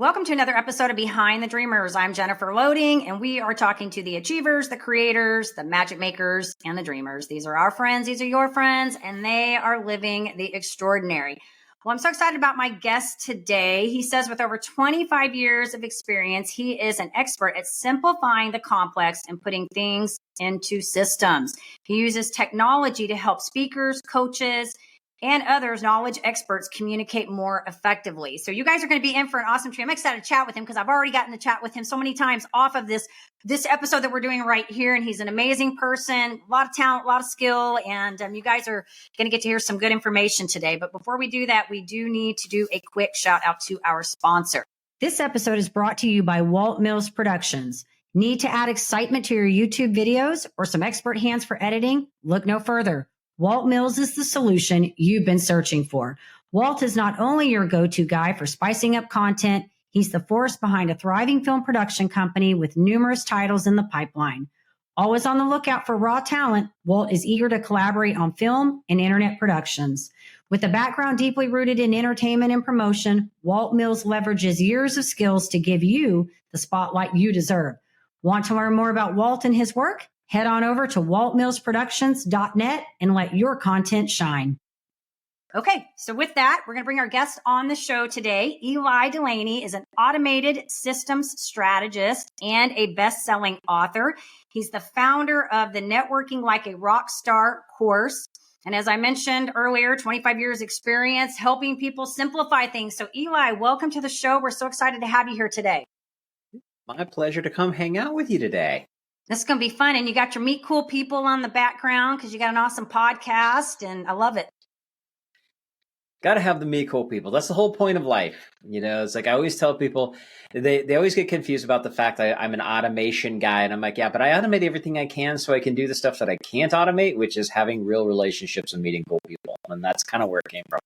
Welcome to another episode of Behind the Dreamers. I'm Jennifer Loading, and we are talking to the achievers, the creators, the magic makers, and the dreamers. These are our friends. These are your friends, and they are living the extraordinary. Well, I'm so excited about my guest today. He says with over 25 years of experience, he is an expert at simplifying the complex and putting things into systems. He uses technology to help speakers, coaches, and others, knowledge experts, communicate more effectively. So you guys are going to be in for an awesome treat. I'm excited to chat with him because I've already gotten to chat with him so many times off of this episode that we're doing right here. And he's an amazing person, a lot of talent, a lot of skill. And you guys are going to get to hear some good information today. But before we do that, we do need to do a quick shout out to our sponsor. This episode is brought to you by Walt Mills Productions. Need to add excitement to your YouTube videos or some expert hands for editing? Look no further. Walt Mills is the solution you've been searching for. Walt is not only your go-to guy for spicing up content, he's the force behind a thriving film production company with numerous titles in the pipeline. Always on the lookout for raw talent, Walt is eager to collaborate on film and internet productions. With a background deeply rooted in entertainment and promotion, Walt Mills leverages years of skills to give you the spotlight you deserve. Want to learn more about Walt and his work? Head on over to waltmillsproductions.net and let your content shine. Okay, so with that, we're going to bring our guest on the show today. Ely Delaney is an automated systems strategist and a best-selling author. He's the founder of the Networking Like a Rockstar course. And as I mentioned earlier, 25 years experience helping people simplify things. So Ely, welcome to the show. We're so excited to have you here today. My pleasure to come hang out with you today. This is going to be fun. And you got your Meet Cool People on the background because you got an awesome podcast and I love it. Got to have the Meet Cool People. That's the whole point of life. You know, it's like I always tell people, they always get confused about the fact that I'm an automation guy. And I'm like, yeah, but I automate everything I can so I can do the stuff that I can't automate, which is having real relationships and meeting cool people. And that's kind of where it came from.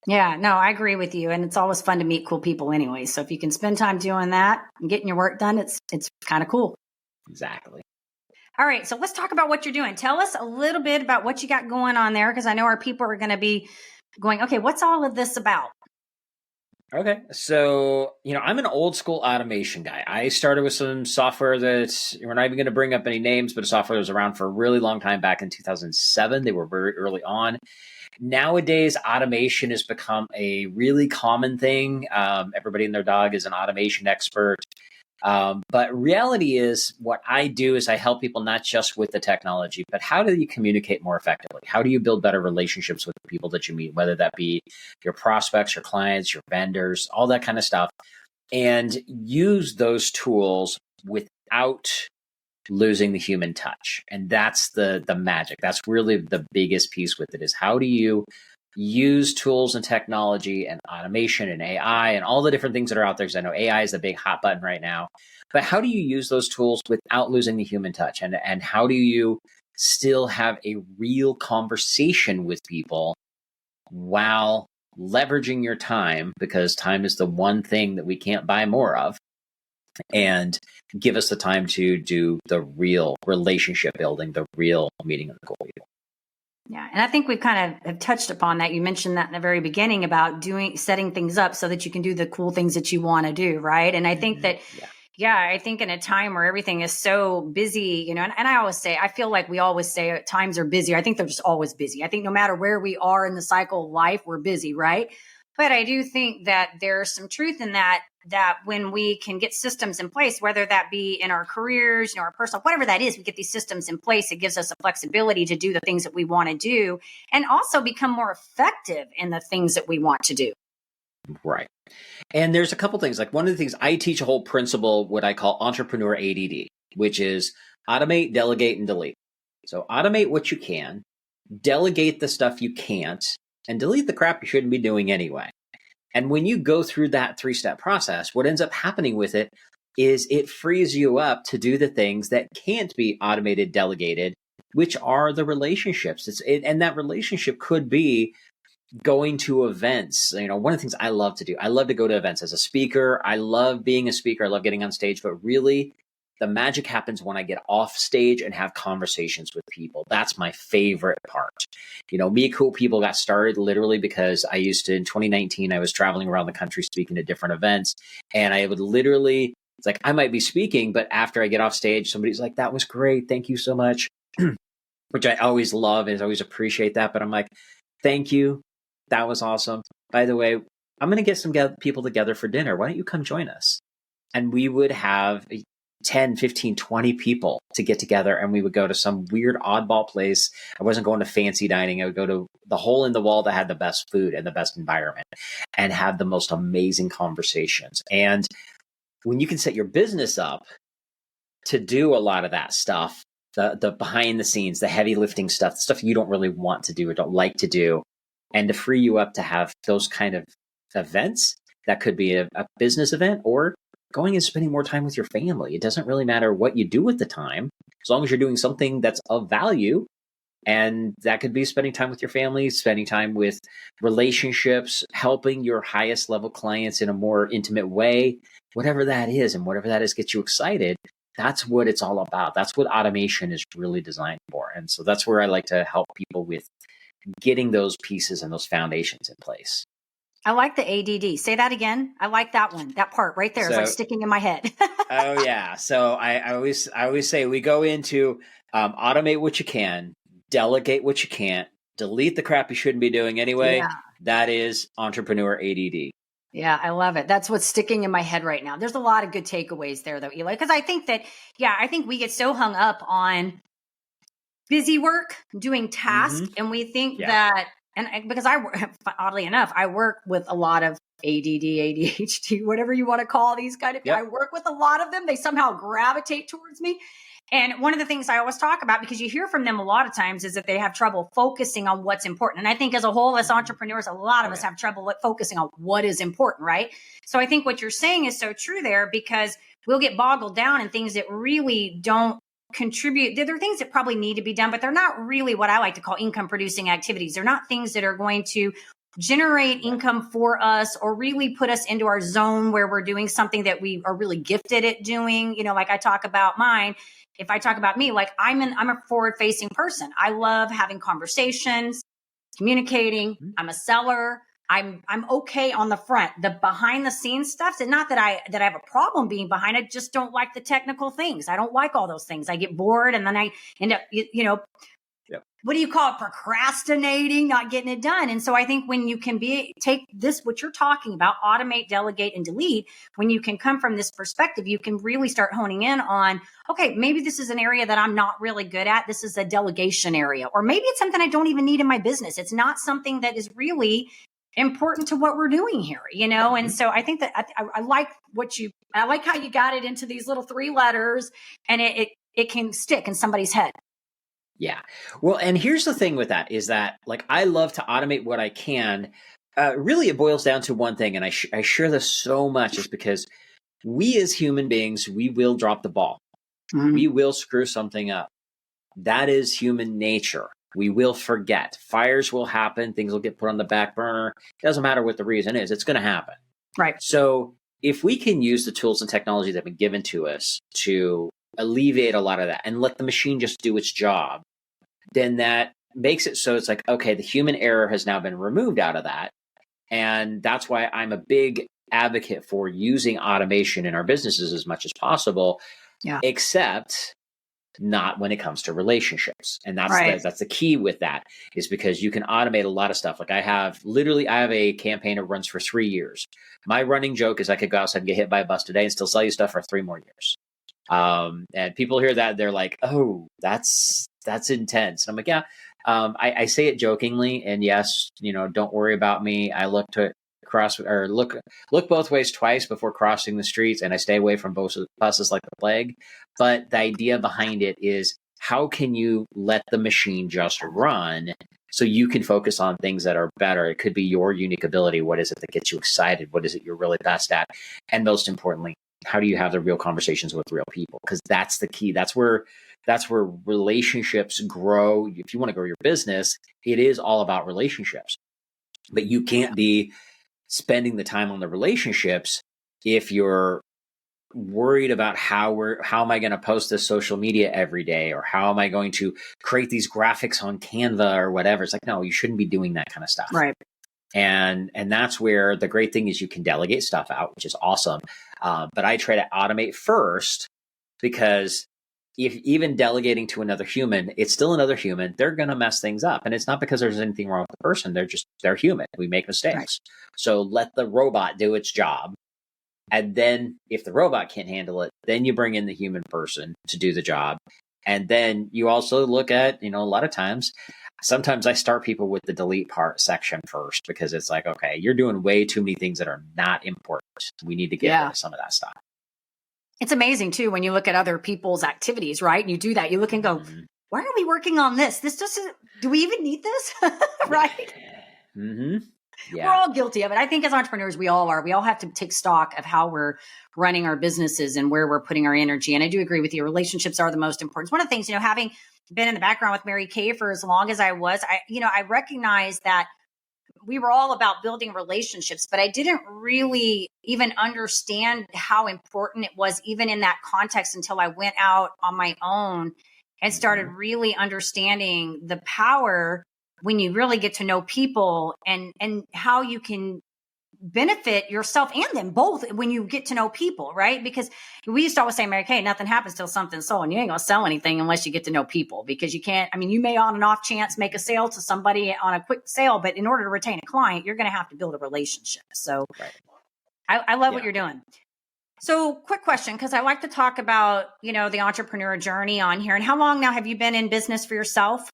Yeah, no, I agree with you. And it's always fun to meet cool people anyway. So if you can spend time doing that and getting your work done, it's kind of cool. Exactly. All right. So let's talk about what you're doing. Tell us a little bit about what you got going on there, because I know our people are going to be going, okay, what's all of this about? Okay. So, I'm an old school automation guy. I started with some software that we're not even going to bring up any names, but a software that was around for a really long time back in 2007. They were very early on. Nowadays, automation has become a really common thing. Everybody and their dog is an automation expert. But reality is what I do is I help people not just with the technology, but how do you communicate more effectively? How do you build better relationships with the people that you meet, whether that be your prospects, your clients, your vendors, all that kind of stuff, and use those tools without losing the human touch. And that's the magic. That's really the biggest piece with it is how do you use tools and technology and automation and AI and all the different things that are out there. Because I know AI is the big hot button right now. But how do you use those tools without losing the human touch? And how do you still have a real conversation with people while leveraging your time? Because time is the one thing that we can't buy more of. And give us the time to do the real relationship building, the real meeting of the cool people. Yeah. And I think we've kind of have touched upon that. You mentioned that in the very beginning about setting things up so that you can do the cool things that you want to do. Right. And I think that, I think in a time where everything is so busy, and I always say, I feel like we always say times are busy. I think they're just always busy. I think no matter where we are in the cycle of life, we're busy. Right. But I do think that there's some truth in that when we can get systems in place, whether that be in our careers, our personal, whatever that is, we get these systems in place. It gives us a flexibility to do the things that we want to do and also become more effective in the things that we want to do. Right. And there's a couple things. Like one of the things I teach a whole principle, what I call entrepreneur ADD, which is automate, delegate, and delete. So automate what you can, delegate the stuff you can't, and delete the crap you shouldn't be doing anyway. And when you go through that 3-step process, what ends up happening with it is it frees you up to do the things that can't be automated, delegated, which are the relationships. And that relationship could be going to events. One of the things I love to do, I love to go to events as a speaker. I love being a speaker. I love getting on stage, but really The magic happens when I get off stage and have conversations with people. That's my favorite part. Meet Cool People got started literally because I used to, in 2019, I was traveling around the country speaking at different events. And I would literally, it's like, I might be speaking, but after I get off stage, somebody's like, that was great. Thank you so much. Which I always love and always appreciate that. But I'm like, thank you. That was awesome. By the way, I'm going to get some people together for dinner. Why don't you come join us? And we would have 10, 15, 20 people to get together, and we would go to some weird oddball place. I wasn't going to fancy dining. I would go to the hole in the wall that had the best food and the best environment and have the most amazing conversations. And when you can set your business up to do a lot of that stuff, the behind the scenes, the heavy lifting stuff, the stuff you don't really want to do or don't like to do, and to free you up to have those kind of events, that could be a business event or going and spending more time with your family. It doesn't really matter what you do at the time, as long as you're doing something that's of value. And that could be spending time with your family, spending time with relationships, helping your highest level clients in a more intimate way, whatever that is. And whatever that is gets you excited. That's what it's all about. That's what automation is really designed for. And so that's where I like to help people with getting those pieces and those foundations in place. I like the ADD. Say that again. I like that one. That part right there is like sticking in my head. Oh yeah. So I always say we go into automate what you can, delegate what you can't, delete the crap you shouldn't be doing anyway. Yeah. That is entrepreneur ADD. Yeah, I love it. That's what's sticking in my head right now. There's a lot of good takeaways there though, Ely, because I think we get so hung up on busy work, doing tasks, and we think that, because oddly enough, I work with a lot of ADD, ADHD, whatever you want to call these kind of, I work with a lot of them. They somehow gravitate towards me. And one of the things I always talk about, because you hear from them a lot of times, is that they have trouble focusing on what's important. And I think as a whole, as entrepreneurs, a lot of us have trouble focusing on what is important, right? So I think what you're saying is so true there, because we'll get boggled down in things that really don't contribute. There are things that probably need to be done, but they're not really what I like to call income producing activities. They're not things that are going to generate income for us or really put us into our zone where we're doing something that we are really gifted at doing. Like I talk about mine. If I talk about me, like I'm a forward facing person. I love having conversations, communicating. I'm a seller. I'm okay on the front. The behind the scenes stuff, and not that I have a problem being behind. I just don't like the technical things. I don't like all those things. I get bored, and then I end up, what do you call it? Procrastinating, not getting it done. And so I think when you can take this, what you're talking about, automate, delegate, and delete, when you can come from this perspective, you can really start honing in on, okay, maybe this is an area that I'm not really good at. This is a delegation area, or maybe it's something I don't even need in my business. It's not something that is really important to what we're doing here, And so I think that I like I like how you got it into these little 3 letters, and it can stick in somebody's head. Yeah. Well, and here's the thing with that is that, like, I love to automate what I can. Really, it boils down to one thing, and I share this so much, is because we as human beings, we will drop the ball. We will screw something up. That is human nature. We will forget. Fires will happen. Things will get put on the back burner. It doesn't matter what the reason is. It's going to happen. Right. So if we can use the tools and technology that have been given to us to alleviate a lot of that and let the machine just do its job, then that makes it so it's like, okay, the human error has now been removed out of that. And that's why I'm a big advocate for using automation in our businesses as much as possible, except not when it comes to relationships. And that's the key with that, is because you can automate a lot of stuff. Like I have a campaign that runs for 3 years. My running joke is I could go outside and get hit by a bus today and still sell you stuff for 3 more years. And people hear that, they're like, oh, that's intense. And I'm like, yeah, I say it jokingly, and yes, don't worry about me. I look both ways twice before crossing the streets, and I stay away from both buses like the plague. But the idea behind it is, how can you let the machine just run so you can focus on things that are better? It could be your unique ability. What is it that gets you excited? What is it you're really best at? And most importantly, how do you have the real conversations with real people? Because that's the key. That's where relationships grow. If you want to grow your business, it is all about relationships. But you can't be spending the time on the relationships if you're worried about how am I going to post this social media every day, or how am I going to create these graphics on Canva or whatever. It's like, no, you shouldn't be doing that kind of stuff. Right. And that's where the great thing is you can delegate stuff out, which is awesome. But I try to automate first, because if even delegating to another human, it's still another human. They're going to mess things up. And it's not because there's anything wrong with the person. They're human. We make mistakes. Right. So let the robot do its job. And then if the robot can't handle it, then you bring in the human person to do the job. And then you also look at, a lot of times, sometimes I start people with the delete part section first, because it's like, okay, you're doing way too many things that are not important. We need to get rid of some of that stuff. It's amazing too, when you look at other people's activities, right? And you do that, you look and go, why are we working on this? This doesn't, do we even need this? Right? Mm-hmm. Yeah. We're all guilty of it. I think as entrepreneurs, we all are. We all have to take stock of how we're running our businesses and where we're putting our energy. And I do agree with you. Relationships are the most important. It's one of the things, having been in the background with Mary Kay for as long as I was, I recognized that we were all about building relationships, but I didn't really even understand how important it was, even in that context, until I went out on my own and started really understanding the power when you really get to know people, and how you can benefit yourself and them both when you get to know people, right? Because we used to always say, Mary Kay, nothing happens till something's sold. And you ain't going to sell anything unless you get to know people, because you can't, you may on an off chance make a sale to somebody on a quick sale, but in order to retain a client, you're going to have to build a relationship. So I love what you're doing. So quick question, because I like to talk about, the entrepreneur journey on here. And how long now have you been in business for yourself?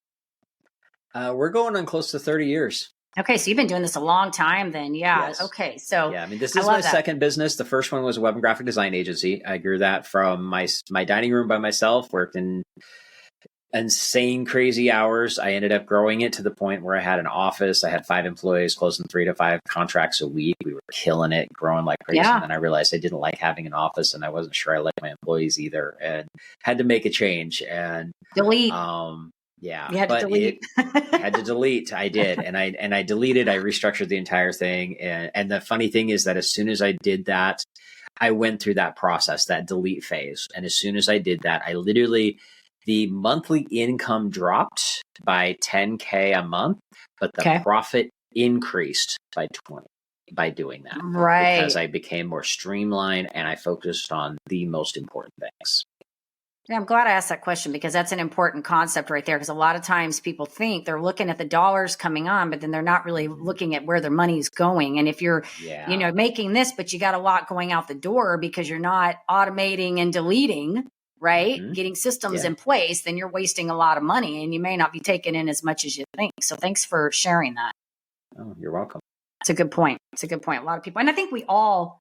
We're going on close to 30 years. Okay. So you've been doing this a long time then. Yeah. Yes. Okay. So this is my second business. The first one was a web and graphic design agency. I grew that from my dining room by myself, worked in insane, crazy hours. I ended up growing it to the point where I had an office. I had 5 employees, closing 3 to 5 contracts a week. We were killing it, growing like crazy. And then I realized I didn't like having an office, and I wasn't sure I liked my employees either, and had to make a change and delete. Yeah, you had to delete. I had to delete. I did. And I deleted, I restructured the entire thing. And the funny thing is that as soon as I did that, I went through that process, that delete phase. And as soon as I did that, the monthly income dropped by 10K a month, but the profit increased by 20 by doing that. Right. Because I became more streamlined and I focused on the most important things. Yeah, I'm glad I asked that question, because that's an important concept right there. Because a lot of times people think they're looking at the dollars coming on, but then they're not really looking at where their money's going. And if you're, making this, but you got a lot going out the door because you're not automating and deleting, right? Getting systems in place, then you're wasting a lot of money, and you may not be taking in as much as you think. So thanks for sharing that. Oh, you're welcome. It's a good point. A lot of people, and I think we all,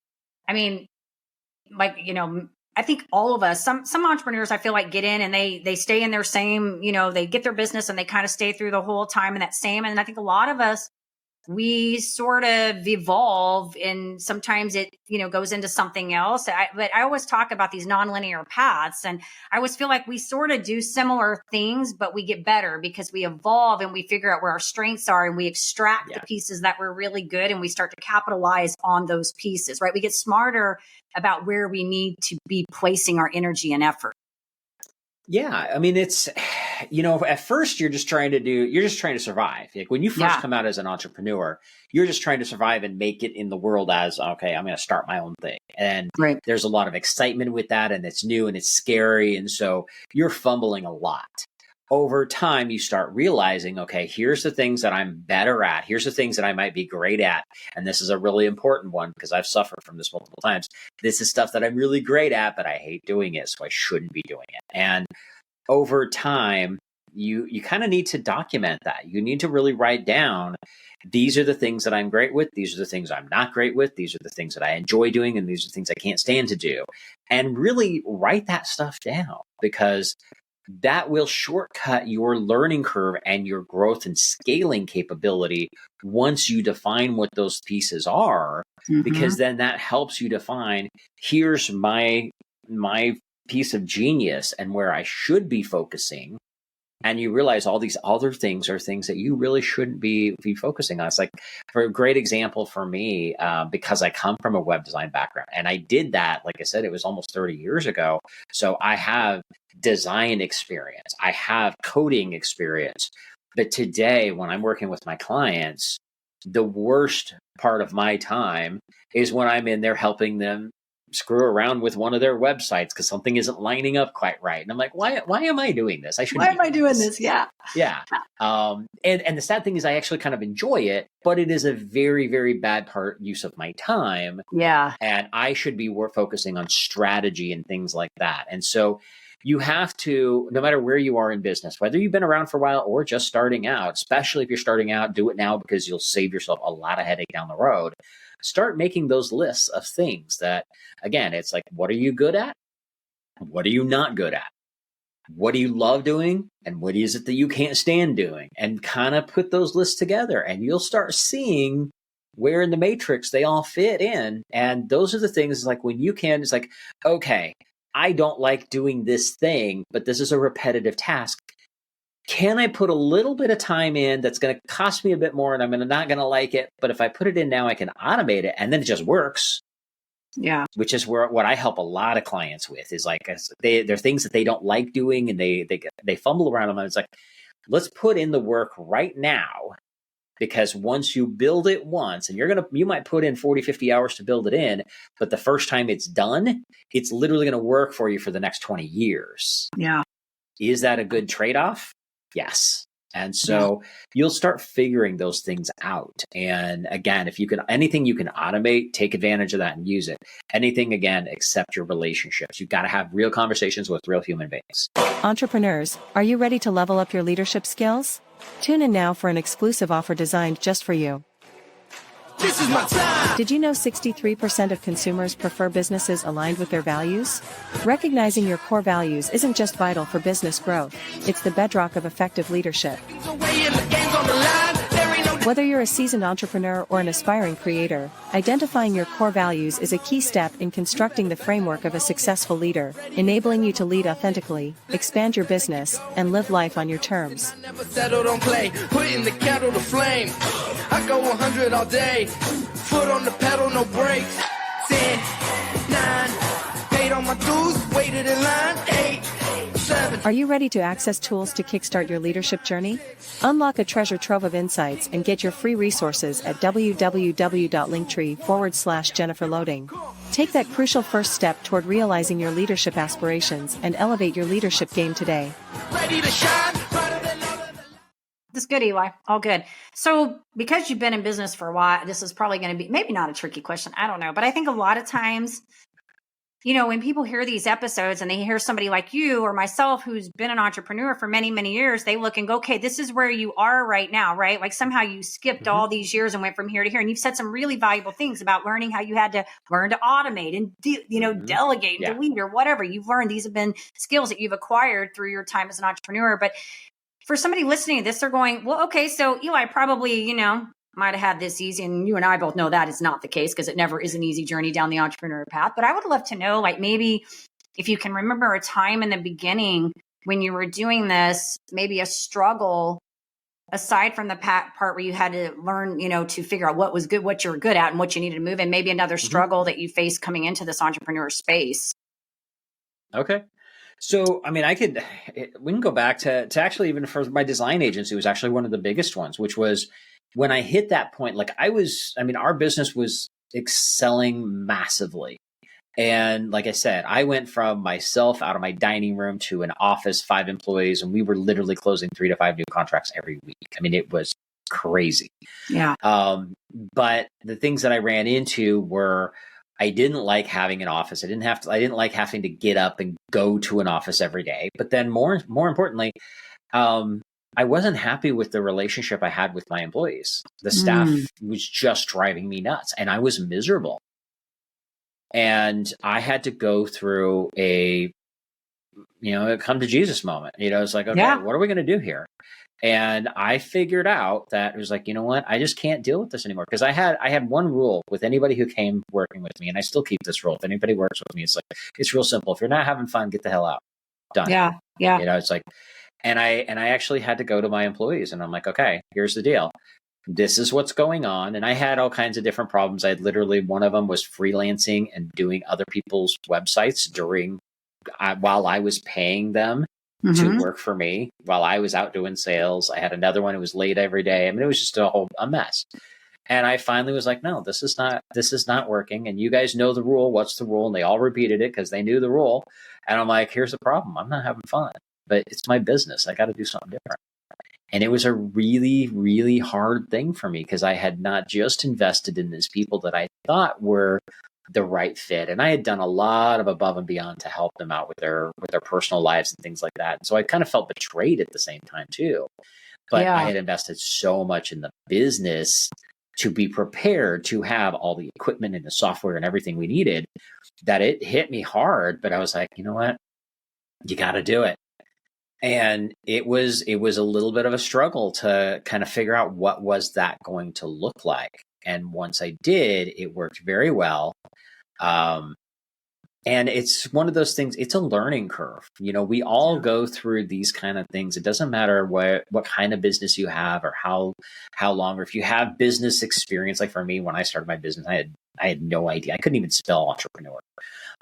I think all of us, some entrepreneurs, I feel like, get in and they stay in their same, they get their business and they kind of stay through the whole time in that same. And I think a lot of us, we sort of evolve, and sometimes it, goes into something else. But I always talk about these nonlinear paths, and I always feel like we sort of do similar things, but we get better because we evolve and we figure out where our strengths are, and we extract the pieces that were really good, and we start to capitalize on those pieces, right? We get smarter about where we need to be placing our energy and effort. Yeah. It's, at first you're just trying to survive. Like when you first come out as an entrepreneur, you're just trying to survive and make it in the world as, okay, I'm going to start my own thing. And there's a lot of excitement with that, and it's new and it's scary. And so you're fumbling a lot. Over time, you start realizing, okay, here's the things that I'm better at. Here's the things that I might be great at. And this is a really important one, because I've suffered from this multiple times. This is stuff that I'm really great at, but I hate doing it, so I shouldn't be doing it. And over time, you kind of need to document that. You need to really write down, these are the things that I'm great with. These are the things I'm not great with. These are the things that I enjoy doing. And these are the things I can't stand to do. And really write that stuff down, because that will shortcut your learning curve and your growth and scaling capability once you define what those pieces are, because then that helps you define, here's my piece of genius and where I should be focusing. And you realize all these other things are things that you really shouldn't be focusing on. It's like, for a great example for me, because I come from a web design background, and I did that, like I said, it was almost 30 years ago. So I have design experience, I have coding experience. But today, when I'm working with my clients, the worst part of my time is when I'm in there helping them screw around with one of their websites because something isn't lining up quite right. And I'm like, why am I doing this? I shouldn't. Why am I doing this? Yeah. Yeah. And the sad thing is I actually kind of enjoy it, but it is a very, very bad use of my time. Yeah. And I should be focusing on strategy and things like that. And so you have to, no matter where you are in business, whether you've been around for a while or just starting out, especially if you're starting out, do it now because you'll save yourself a lot of headache down the road. Start making those lists of things that, again, it's like, what are you good at? What are you not good at? What do you love doing? And what is it that you can't stand doing? And kind of put those lists together, and you'll start seeing where in the matrix they all fit in. And those are the things, like when you can, it's like, okay, I don't like doing this thing, but this is a repetitive task. Can I put a little bit of time in that's going to cost me a bit more and I'm not going to like it? But if I put it in now, I can automate it and then it just works. Yeah. Which is what I help a lot of clients with, is like, they're things that they don't like doing and they fumble around them. And it's like, let's put in the work right now, because once you build it once, and you might put in 40, 50 hours to build it in, but the first time it's done, it's literally going to work for you for the next 20 years. Yeah. Is that a good trade-off? Yes. And so you'll start figuring those things out. And again, anything you can automate, take advantage of that and use it. Anything, again, except your relationships. You've got to have real conversations with real human beings. Entrepreneurs, are you ready to level up your leadership skills? Tune in now for an exclusive offer designed just for you. This is my time. Did you know 63% of consumers prefer businesses aligned with their values? Recognizing your core values isn't just vital for business growth, it's the bedrock of effective leadership. Whether you're a seasoned entrepreneur or an aspiring creator, identifying your core values is a key step in constructing the framework of a successful leader, enabling you to lead authentically, expand your business, and live life on your terms. Never settled on play, putting the kettle to flame. I go 100 all day, foot on the pedal, no brakes. 10, 9, paid on my dues, waited in line, 8, 7. Are you ready to access tools to kickstart your leadership journey? Unlock a treasure trove of insights and get your free resources at www.linktree/Jennifer Loading. Take that crucial first step toward realizing your leadership aspirations and elevate your leadership game today. Ready to shine. That's good, Eli. All good. So because you've been in business for a while, this is probably going to be maybe not a tricky question. I don't know. But I think a lot of times, when people hear these episodes and they hear somebody like you or myself who's been an entrepreneur for many, many years, they look and go, okay, this is where you are right now, right? Like somehow you skipped all these years and went from here to here. And you've said some really valuable things about learning how you had to learn to automate and, delegate and delete or whatever. You've learned these have been skills that you've acquired through your time as an entrepreneur. But for somebody listening to this, they're going, well, okay, so Eli probably, might have had this easy. And you and I both know that is not the case because it never is an easy journey down the entrepreneur path. But I would love to know, like maybe if you can remember a time in the beginning when you were doing this, maybe a struggle aside from the part where you had to learn, to figure out what was good, what you were good at and what you needed to move, and maybe another struggle that you faced coming into this entrepreneur space. Okay. So, we can go back to actually even for my design agency was actually one of the biggest ones, which was when I hit that point, like our business was excelling massively. And like I said, I went from myself out of my dining room to an office, 5 employees, and we were literally closing 3 to 5 new contracts every week. It was crazy. Yeah. But the things that I ran into were, I didn't like having an office. I didn't like having to get up and go to an office every day. But then more importantly, I wasn't happy with the relationship I had with my employees. The staff was just driving me nuts and I was miserable. And I had to go through a come to Jesus moment. It's like, okay, what are we going to do here? And I figured out that it was like, you know what? I just can't deal with this anymore. Because I had one rule with anybody who came working with me, and I still keep this rule. If anybody works with me, it's real simple. If you're not having fun, get the hell out. Done. Yeah. It's like, And I actually had to go to my employees and I'm like, okay, here's the deal. This is what's going on. And I had all kinds of different problems. I had literally, one of them was freelancing and doing other people's websites while I was paying them to work for me, while I was out doing sales. I had another one who was late every day. I mean, it was just a mess. And I finally was like, no, this is not working. And you guys know the rule. What's the rule? And they all repeated it because they knew the rule. And I'm like, here's the problem. I'm not having fun, but it's my business. I got to do something different. And it was a really, really hard thing for me because I had not just invested in these people that I thought were the right fit. And I had done a lot of above and beyond to help them out with their personal lives and things like that. And so I kind of felt betrayed at the same time too. But I had invested so much in the business to be prepared to have all the equipment and the software and everything we needed that it hit me hard. But I was like, you know what? You got to do it. And it was a little bit of a struggle to kind of figure out what was that going to look like. And once I did, it worked very well. And it's one of those things, it's a learning curve. You know, we all go through these kind of things. It doesn't matter what kind of business you have or how long, or if you have business experience. Like for me, when I started my business, I had no idea. I couldn't even spell entrepreneur.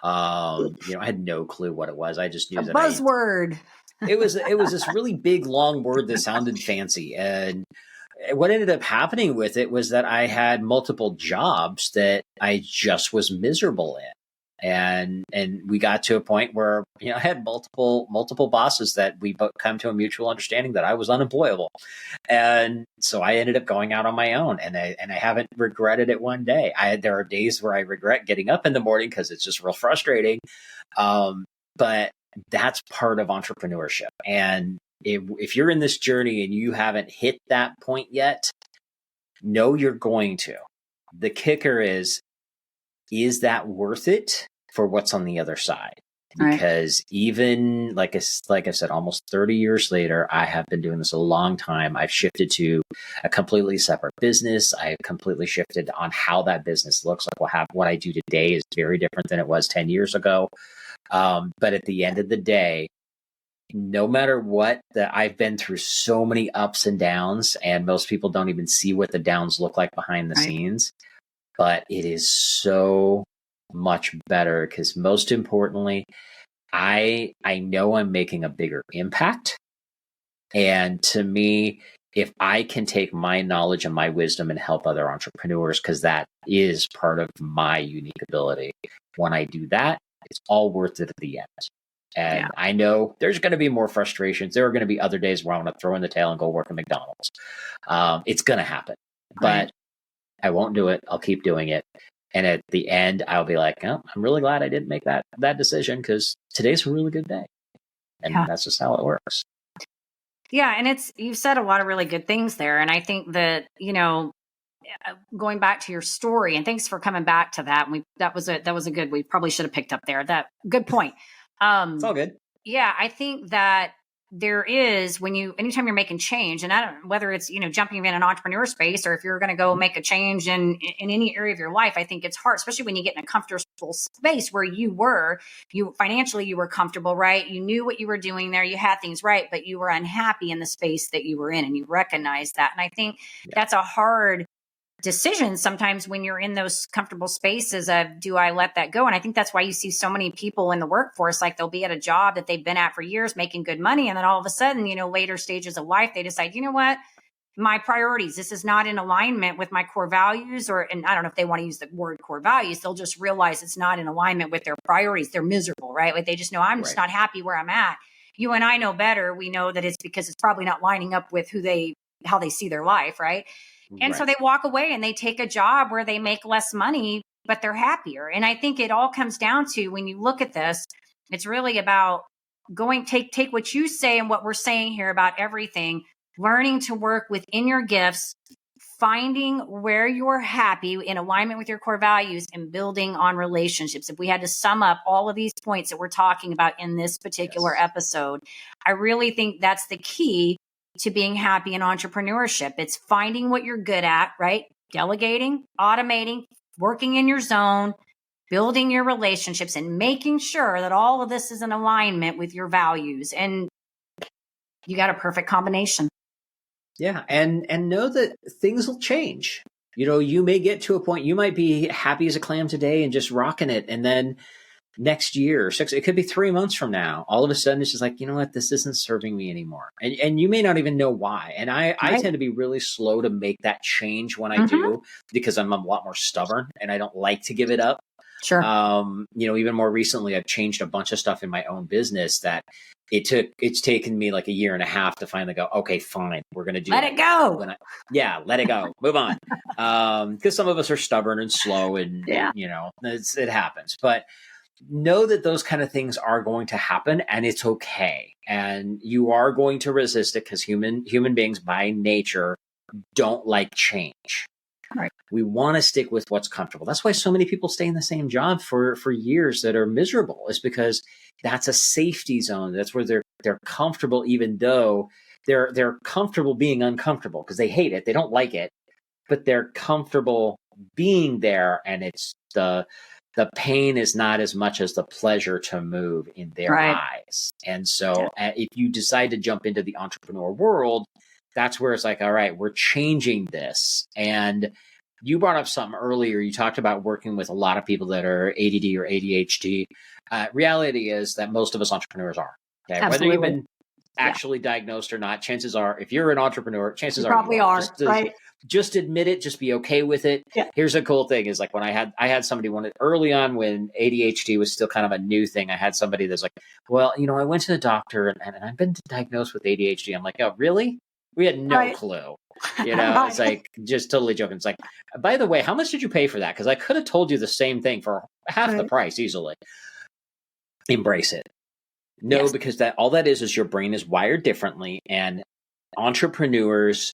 You know, I had no clue what it was. I just knew a buzzword. It was this really big, long word that sounded fancy. And what ended up happening with it was that I had multiple jobs that I just was miserable in. And we got to a point where, you know, I had multiple bosses that we both come to a mutual understanding that I was unemployable. And so I ended up going out on my own, and I haven't regretted it one day. There are days where I regret getting up in the morning because it's just real frustrating. But that's part of entrepreneurship. And if you're in this journey and you haven't hit that point yet, know you're going to. The kicker is that worth it for what's on the other side? Because even like I said, almost 30 years later, I have been doing this a long time. I've shifted to a completely separate business. I've completely shifted on how that business looks like. What I do today is very different than it was 10 years ago. But at the end of the day, no matter what, I've been through so many ups and downs, and most people don't even see what the downs look like behind the scenes. But it is so much better because, most importantly, I know I'm making a bigger impact. And to me, if I can take my knowledge and my wisdom and help other entrepreneurs, because that is part of my unique ability, when I do that, it's all worth it at the end. And I know there's going to be more frustrations. There are going to be other days where I want to throw in the towel and go work at McDonald's. It's going to happen, but I won't do it. I'll keep doing it. And at the end, I'll be like, oh, I'm really glad I didn't make that decision because today's a really good day. And that's just how it works. Yeah. And you've said a lot of really good things there. And I think that, you know, going back to your story, and thanks for coming back to that. That was a good, we probably should have picked up there. That good point. It's all good. Yeah. I think that there is, anytime you're making change, and I don't know whether it's, you know, jumping in an entrepreneur space, or if you're going to go make a change in any area of your life, I think it's hard, especially when you get in a comfortable space where you financially, you were comfortable, right? You knew what you were doing there. You had things right, but you were unhappy in the space that you were in, and you recognized that. And I think that's a hard decision sometimes when you're in those comfortable spaces of, do I let that go? And I think that's why you see so many people in the workforce, like they'll be at a job that they've been at for years making good money. And then all of a sudden, you know, later stages of life, they decide, you know what, my priorities, this is not in alignment with my core values, and I don't know if they want to use the word core values. They'll just realize it's not in alignment with their priorities. They're miserable, right? Like they just know, I'm just not happy where I'm at. You and I know better. We know that it's because it's probably not lining up with how they see their life, right? And so they walk away and they take a job where they make less money, but they're happier. And I think it all comes down to, when you look at this, it's really about take what you say and what we're saying here about everything, learning to work within your gifts, finding where you're happy in alignment with your core values, and building on relationships. If we had to sum up all of these points that we're talking about in this particular episode, I really think that's the key to being happy in entrepreneurship. It's finding what you're good at, right? Delegating, automating, working in your zone, building your relationships, and making sure that all of this is in alignment with your values. And You got a perfect combination. Yeah. And know that things will change. You may get to a point, you might be happy as a clam today and just rocking it. And then next year, it could be 3 months from now, all of a sudden it's just like, you know what, this isn't serving me anymore. And you may not even know why. And I tend to be really slow to make that change when I do, because I'm a lot more stubborn and I don't like to give it up. Sure. Even more recently, I've changed a bunch of stuff in my own business that it's taken me like a year and a half to finally go, okay, fine, we're going to do Let it go. Let it go. Move on. Because some of us are stubborn and slow and, it happens. But know that those kind of things are going to happen and it's okay. And you are going to resist it because human beings by nature don't like change. Right. We want to stick with what's comfortable. That's why so many people stay in the same job for years that are miserable, is because that's a safety zone. That's where they're comfortable, even though they're comfortable being uncomfortable because they hate it. They don't like it, but they're comfortable being there. And it's the pain is not as much as the pleasure to move in their eyes. And so if you decide to jump into the entrepreneur world, that's where it's like, all right, we're changing this. And you brought up something earlier. You talked about working with a lot of people that are ADD or ADHD. Reality is that most of us entrepreneurs are. Okay? Absolutely. Whether you've been actually diagnosed or not, chances are, if you're an entrepreneur, chances you are probably you are. Right. Just admit it. Just be okay with it. Yeah. Here's a cool thing: is like when I had somebody early on when ADHD was still kind of a new thing. I had somebody that's like, well, I went to the doctor and I've been diagnosed with ADHD. I'm like, oh, really? We had no clue. It's like just totally joking. It's like, by the way, how much did you pay for that? Because I could have told you the same thing for half the price easily. Embrace it. No, because all that is your brain is wired differently, and entrepreneurs,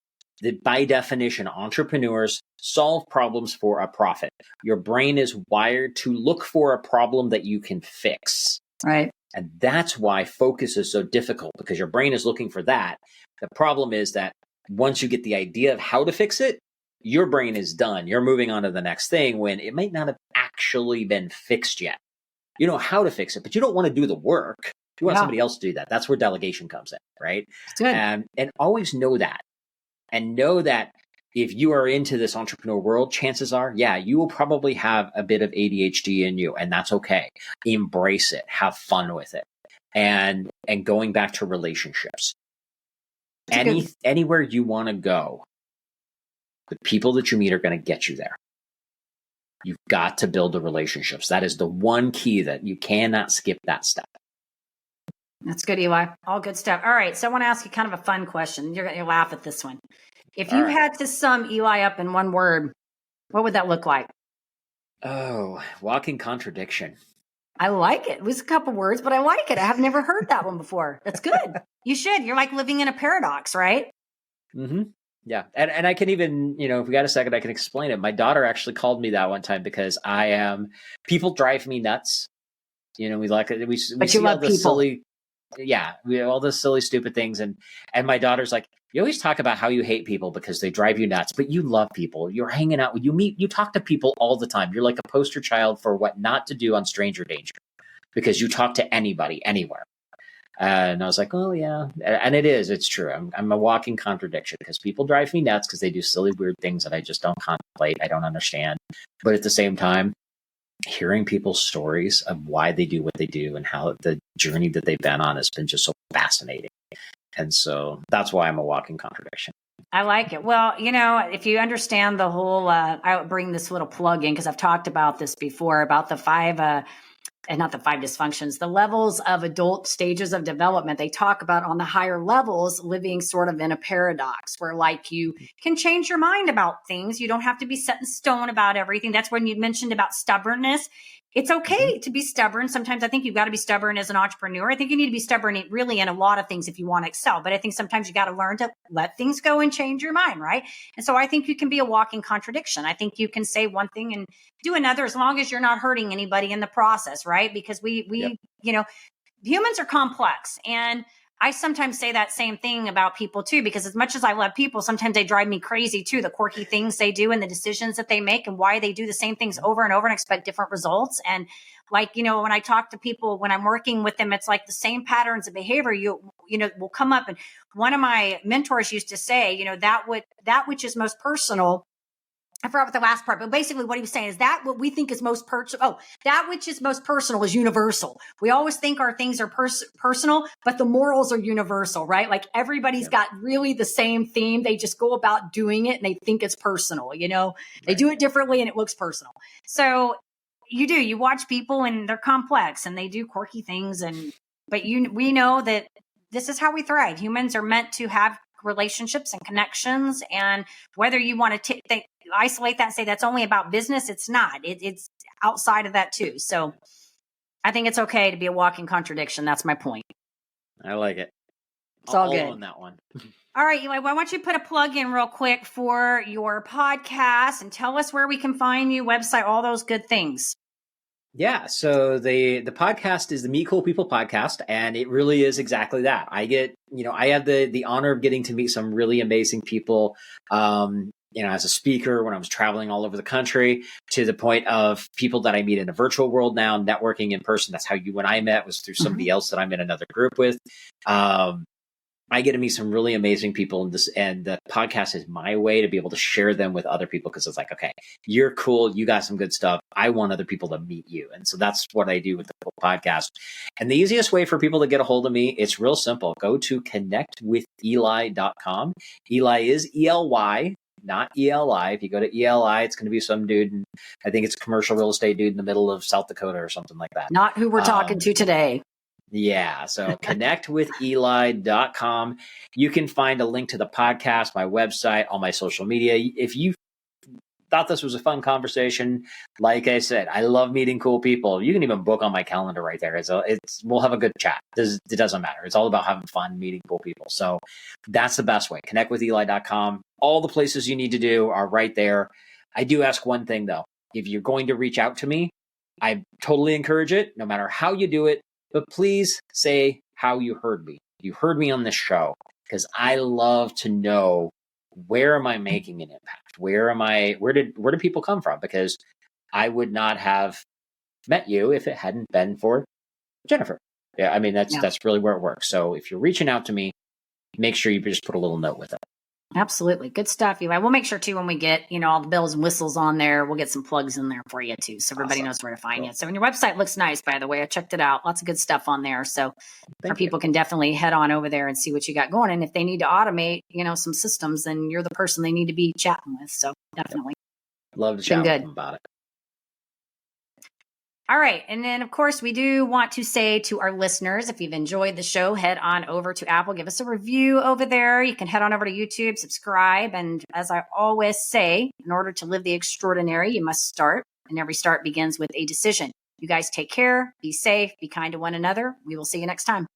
by definition, entrepreneurs solve problems for a profit. Your brain is wired to look for a problem that you can fix. Right. And that's why focus is so difficult, because your brain is looking for that. The problem is that once you get the idea of how to fix it, your brain is done. You're moving on to the next thing when it might not have actually been fixed yet. You know how to fix it, but you don't want to do the work. You want somebody else to do that. That's where delegation comes in, right? Good. And always know that. And know that if you are into this entrepreneur world, chances are, you will probably have a bit of ADHD in you, and that's okay. Embrace it. Have fun with it. And going back to relationships, anywhere you want to go, the people that you meet are going to get you there. You've got to build the relationships. That is the one key that you cannot skip that step. That's good, Eli. All good stuff. All right. So I want to ask you kind of a fun question. You're going to laugh at this one. If you had to sum Eli up in one word, what would that look like? Oh, walking contradiction. I like it. It was a couple words, but I like it. I have never heard that one before. That's good. You should. You're like living in a paradox, right? Mm-hmm. Yeah. And I can even, if we got a second, I can explain it. My daughter actually called me that one time because people drive me nuts. We see all the silly, all the silly, stupid things. And my daughter's like, you always talk about how you hate people because they drive you nuts, but you love people. You're hanging out, you talk to people all the time. You're like a poster child for what not to do on stranger danger because you talk to anybody, anywhere. And I was like, oh yeah. And it's true. I'm a walking contradiction because people drive me nuts because they do silly, weird things that I just don't contemplate. I don't understand. But at the same time, hearing people's stories of why they do what they do and how the journey that they've been on has been just so fascinating. And so that's why I'm a walking contradiction. I like it. Well, if you understand the whole, I would bring this little plug in because I've talked about this before about the five dysfunctions, the levels of adult stages of development. They talk about on the higher levels living sort of in a paradox where like you can change your mind about things. You don't have to be set in stone about everything. That's when you mentioned about stubbornness. It's okay to be stubborn. Sometimes I think you've got to be stubborn as an entrepreneur. I think you need to be stubborn really in a lot of things if you want to excel. But I think sometimes you got to learn to let things go and change your mind, right? And so I think you can be a walking contradiction. I think you can say one thing and do another as long as you're not hurting anybody in the process, right? Because we humans are complex. And I sometimes say that same thing about people too, because as much as I love people, sometimes they drive me crazy too, the quirky things they do and the decisions that they make and why they do the same things over and over and expect different results. And like, when I talk to people, when I'm working with them, it's like the same patterns of behavior, will come up. And one of my mentors used to say, that which is most personal, I forgot what the last part, but basically what he was saying is that what we think is most personal. That which is most personal is universal. We always think our things are personal, but the morals are universal, right? Like everybody's got really the same theme. They just go about doing it and they think it's personal, they do it differently and it looks personal. So you watch people and they're complex and they do quirky things. But we know that this is how we thrive. Humans are meant to have relationships and connections. And whether you want to isolate that and say that's only about business, it's not. It's outside of that too. So I think it's okay to be a walking contradiction. That's my point. I like it. It's all good. I'll own that one. All right, Eli, why don't you put a plug in real quick for your podcast and tell us where we can find you, website, all those good things. Yeah, so the podcast is the Meet Cool People podcast, and it really is exactly that. I had the honor of getting to meet some really amazing people, as a speaker when I was traveling all over the country, to the point of people that I meet in the virtual world now, networking in person. That's how you and I met, was through somebody else that I'm in another group with. I get to meet some really amazing people, and the podcast is my way to be able to share them with other people, because it's like, okay, you're cool, you got some good stuff, I want other people to meet you. And so that's what I do with the podcast. And the easiest way for people to get a hold of me, it's real simple. Go to connectwithely.com. Ely is ELY, not ELI. If you go to ELI, it's going to be some dude, and I think it's a commercial real estate dude in the middle of South Dakota or something like that. Not who we're talking to today. Yeah. So connectwithely.com. You can find a link to the podcast, my website, all my social media. If you thought this was a fun conversation, like I said, I love meeting cool people. You can even book on my calendar right there. We'll have a good chat. It doesn't matter. It's all about having fun, meeting cool people. So that's the best way. Connectwithely.com. All the places you need to do are right there. I do ask one thing though. If you're going to reach out to me, I totally encourage it, no matter how you do it. But please say how you heard me. You heard me on this show, because I love to know, where am I making an impact? Where did people come from? Because I would not have met you if it hadn't been for Jennifer. Yeah, I mean, that's really where it works. So if you're reaching out to me, make sure you just put a little note with it. Absolutely. Good stuff, Eli. We'll make sure too, when we get, all the bells and whistles on there, we'll get some plugs in there for you too, so everybody knows where to find you. So, and your website looks nice, by the way. I checked it out. Lots of good stuff on there. So our people can definitely head on over there and see what you got going. And if they need to automate, some systems, then you're the person they need to be chatting with. So definitely. Love to chat with them about it. All right. And then, of course, we do want to say to our listeners, if you've enjoyed the show, head on over to Apple, give us a review over there. You can head on over to YouTube, subscribe. And as I always say, in order to live the extraordinary, you must start. And every start begins with a decision. You guys take care, be safe, be kind to one another. We will see you next time.